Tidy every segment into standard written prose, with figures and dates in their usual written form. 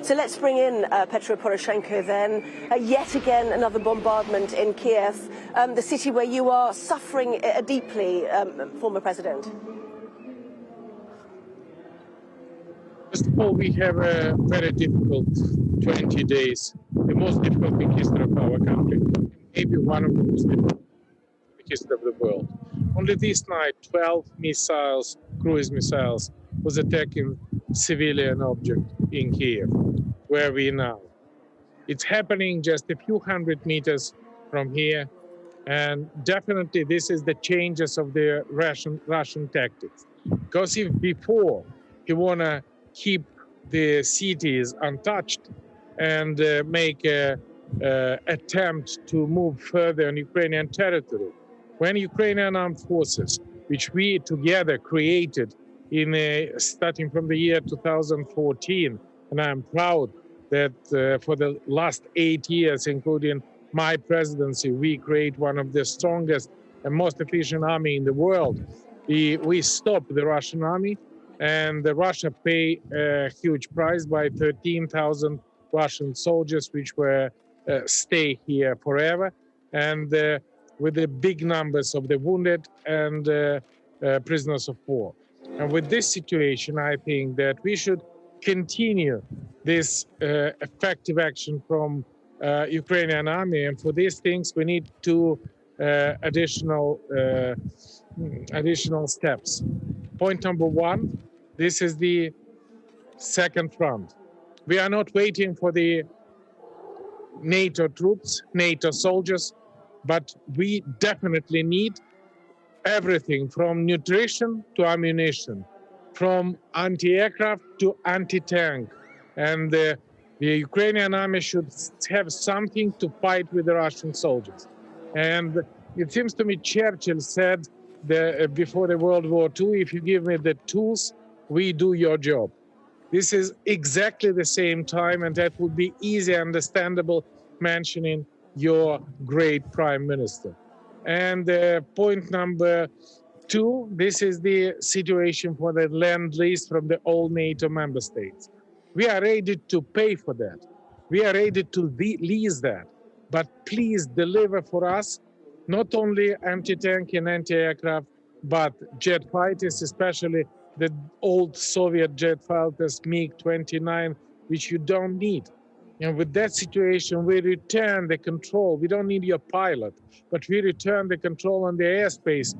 So let's bring in Petro Poroshenko then. Yet again, another bombardment in Kyiv, the city where you are suffering deeply, former President. First of all, we have a very difficult 20 days, the most difficult in history of our country, maybe one of the most difficult in the history of the world. Only this night, 12 missiles, cruise missiles, was attacking civilian object in Kyiv, where we now. It's happening just a few hundred meters from here, and definitely this is the changes of the Russian tactics. Because if before you wanna keep the cities untouched and make a attempt to move further on Ukrainian territory, when Ukrainian armed forces, which we together created starting from the year 2014, and I'm proud that for the last 8 years, including my presidency, we create one of the strongest and most efficient army in the world. We stopped the Russian army, and Russia paid a huge price by 13,000 Russian soldiers, which were stay here forever, and with the big numbers of the wounded and prisoners of war. And with this situation, I think that we should continue this effective action from Ukrainian army, and for these things we need two additional steps. Point number one, this is the second front. We are not waiting for the NATO troops, NATO soldiers, but we definitely need everything from nutrition to ammunition, from anti-aircraft to anti-tank. And the Ukrainian army should have something to fight with the Russian soldiers. And it seems to me Churchill said before the World War II, if you give me the tools, we do your job. This is exactly the same time, and that would be easy, understandable, mentioning your great Prime Minister. And point number two, this is the situation for the Lend-Lease from the all NATO member states. We are ready to pay for that. We are ready to lease that. But please deliver for us not only anti-tank and anti-aircraft, but jet fighters, especially the old Soviet jet fighters, MiG-29, which you don't need. And with that situation, we return the control. We don't need your pilot, but we return the control on the airspace.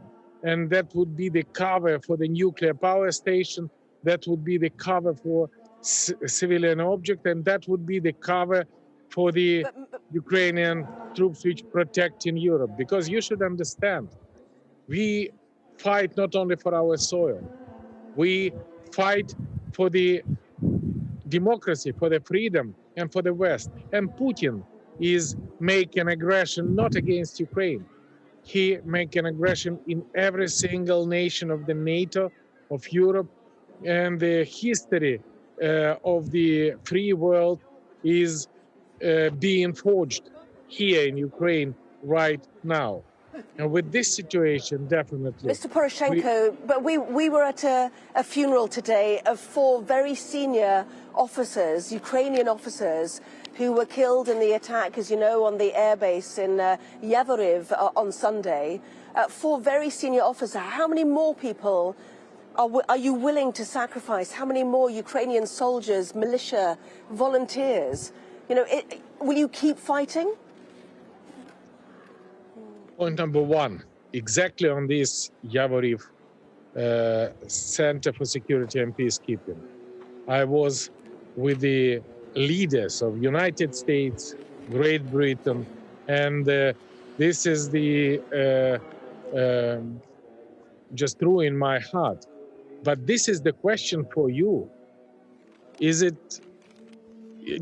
And that would be the cover for the nuclear power station. That would be the cover for civilian object. And that would be the cover for the Ukrainian troops which protect in Europe. Because you should understand, we fight not only for our soil. We fight for the democracy, for the freedom, and for the West. And Putin is making aggression not against Ukraine. He making aggression in every single nation of the NATO, of Europe, and the history of the free world is being forged here in Ukraine right now. And with this situation, definitely... Mr. Poroshenko, but we were at a funeral today of 4 very senior officers, Ukrainian officers, who were killed in the attack, as you know, on the airbase in Yavoriv on Sunday. 4 very senior officers. How many more people are you willing to sacrifice? How many more Ukrainian soldiers, militia, volunteers? You know, will you keep fighting? Point number one, exactly on this Yavoriv Center for Security and Peacekeeping. I was with the leaders of United States, Great Britain, and this is the just true in my heart. But this is the question for you.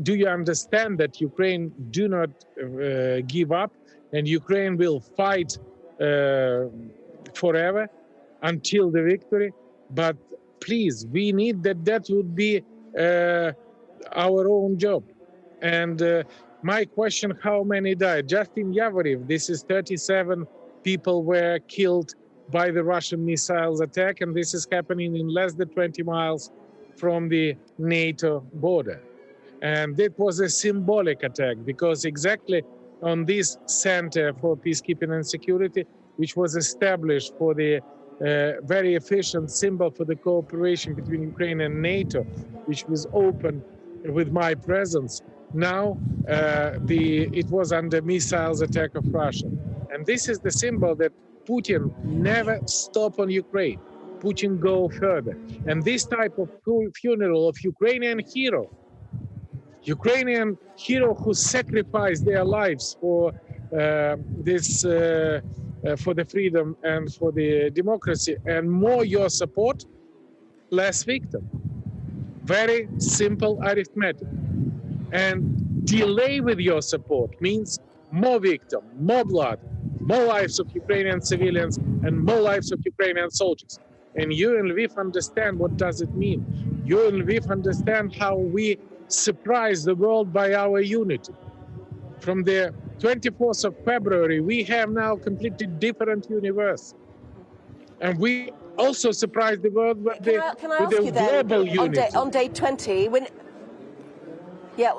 Do you understand that Ukraine do not give up, and Ukraine will fight forever until the victory? But please, we need that would be our own job. And my question, how many died? Just in Yavoriv, this is 37 people were killed by the Russian missiles attack, and this is happening in less than 20 miles from the NATO border. And it was a symbolic attack because exactly on this center for peacekeeping and security, which was established for the very efficient symbol for the cooperation between Ukraine and NATO, which was opened with my presence. Now it was under missiles attack of Russia. And this is the symbol that Putin never stop on Ukraine. Putin go further. And this type of funeral of Ukrainian hero who sacrificed their lives for for the freedom and for the democracy, and more your support, less victim. Very simple arithmetic. And delay with your support means more victim, more blood, more lives of Ukrainian civilians, and more lives of Ukrainian soldiers. And you in Lviv understand what does it mean. You in Lviv understand how we surprise the world by our unity. From the 24th of February, we have now completely different universe. And we also surprise the world with the global unity. On day 20, when... Yeah,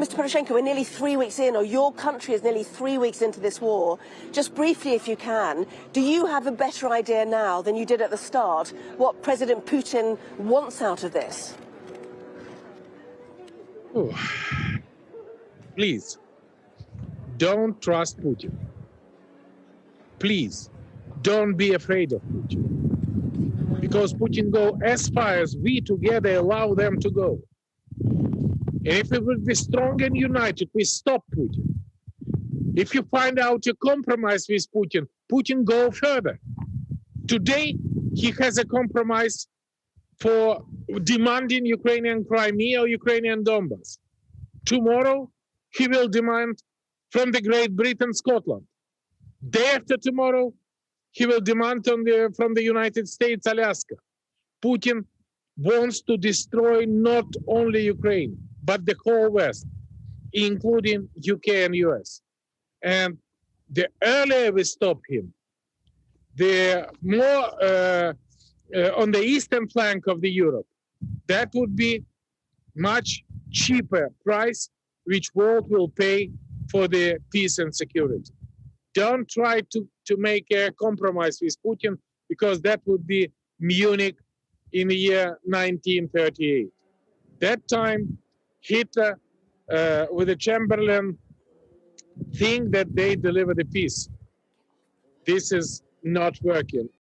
Mr. Poroshenko, we're nearly 3 weeks in, or your country is nearly 3 weeks into this war. Just briefly, if you can, do you have a better idea now than you did at the start what President Putin wants out of this? Oh. Please, don't trust Putin. Please, don't be afraid of Putin. Because Putin go as far as we together allow them to go. And if we will be strong and united, we stop Putin. If you find out a compromise with Putin, Putin go further. Today, he has a compromise for demanding Ukrainian Crimea or Ukrainian Donbass. Tomorrow, he will demand from the Great Britain, Scotland. Day after tomorrow, he will demand from the United States, Alaska. Putin wants to destroy not only Ukraine, but the whole West, including UK and US. And the earlier we stop him, the more on the eastern flank of the Europe, that would be much cheaper price which world will pay for the peace and security. Don't try to make a compromise with Putin, because that would be Munich in the year 1938. That time, Hitler with the Chamberlain think that they deliver the peace. This is not working.